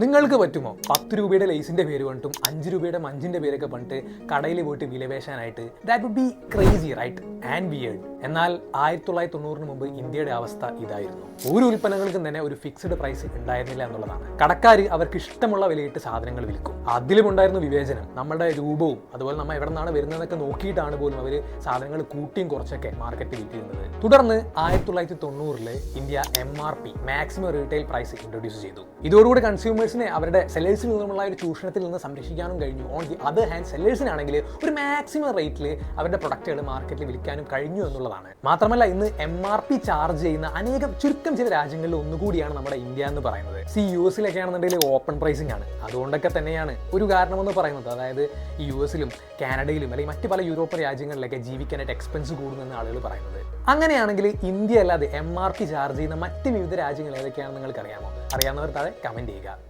നിങ്ങൾക്ക് പറ്റുമോ 10 രൂപയുടെ ലേസിന്റെ പേര് പറഞ്ഞിട്ടും 5 രൂപയുടെ മഞ്ചിന്റെ പേരൊക്കെ പറഞ്ഞിട്ട് കടയിൽ പോയിട്ട് വിലപേശാനായിട്ട്? That would be crazy right and weird. എന്നാൽ 1990 മുമ്പ് ഇന്ത്യയുടെ അവസ്ഥ ഇതായിരുന്നു. ഒരു ഉൽപ്പന്നങ്ങൾക്കും തന്നെ ഒരു ഫിക്സ്ഡ് പ്രൈസ് ഉണ്ടായിരുന്നില്ല എന്നുള്ളതാണ്. കടക്കാർ അവർക്ക് ഇഷ്ടമുള്ള വിലയിട്ട് സാധനങ്ങൾ വിൽക്കും. അതിലും ഉണ്ടായിരുന്നു വിവേചനം. നമ്മുടെ രൂപവും അതുപോലെ നമ്മൾ എവിടെ നിന്നാണ് വരുന്നതെന്നൊക്കെ നോക്കിയിട്ടാണ് പോലും അവർ സാധനങ്ങൾ കൂട്ടിയും കുറച്ചൊക്കെ മാർക്കറ്റിൽ വിൽക്കുന്നത്. തുടർന്ന് 1990 India MRP maximum retail price introduce ചെയ്തു. ഇതോടുകൂടി കൺസ്യൂമേഴ്സിനെ അവരുടെ സെല്ലേഴ്സിൽ നിന്നുമുള്ള ഒരു ചൂഷണത്തിൽ നിന്ന് സംരക്ഷിക്കാനും കഴിഞ്ഞു. ഓൺ ദി അതർ ഹാൻഡ് സെല്ലേഴ്സിനാണെങ്കിൽ ഒരു മാക്സിമം റേറ്റിൽ അവരുടെ പ്രൊഡക്റ്റുകൾ മാർക്കറ്റിൽ വിൽക്കാനും കഴിഞ്ഞു എന്നുള്ളതാണ്. മാത്രമല്ല ഇന്ന് MRP ചാർജ് ചെയ്യുന്ന അനേകം ചുരുക്കം ചില രാജ്യങ്ങളിൽ ഒന്നുകൂടിയാണ് നമ്മുടെ ഇന്ത്യ എന്ന് പറയുന്നത്. US ആണെന്നുണ്ടെങ്കിൽ ഓപ്പൺ പ്രൈസിംഗ് ആണ്. അതുകൊണ്ടൊക്കെ തന്നെയാണ് ഒരു കാരണമെന്ന് പറയുന്നത്. അതായത് ഈ US കാനഡയിലും അല്ലെങ്കിൽ മറ്റ് പല യൂറോപ്യൻ രാജ്യങ്ങളിലൊക്കെ ജീവിക്കാനായിട്ട് എക്സ്പെൻസ് കൂടുമെന്ന് ആളുകൾ പറയുന്നത്. അങ്ങനെയാണെങ്കിൽ ഇന്ത്യ അല്ലാതെ MRP ചാർജ് ചെയ്യുന്ന മറ്റ് വിവിധ രാജ്യങ്ങൾ ഏതൊക്കെയാണെന്ന് നിങ്ങൾക്ക് അറിയാമോ? അറിയാവുന്നവർ താഴെ കമന്റ് ചെയ്യുക.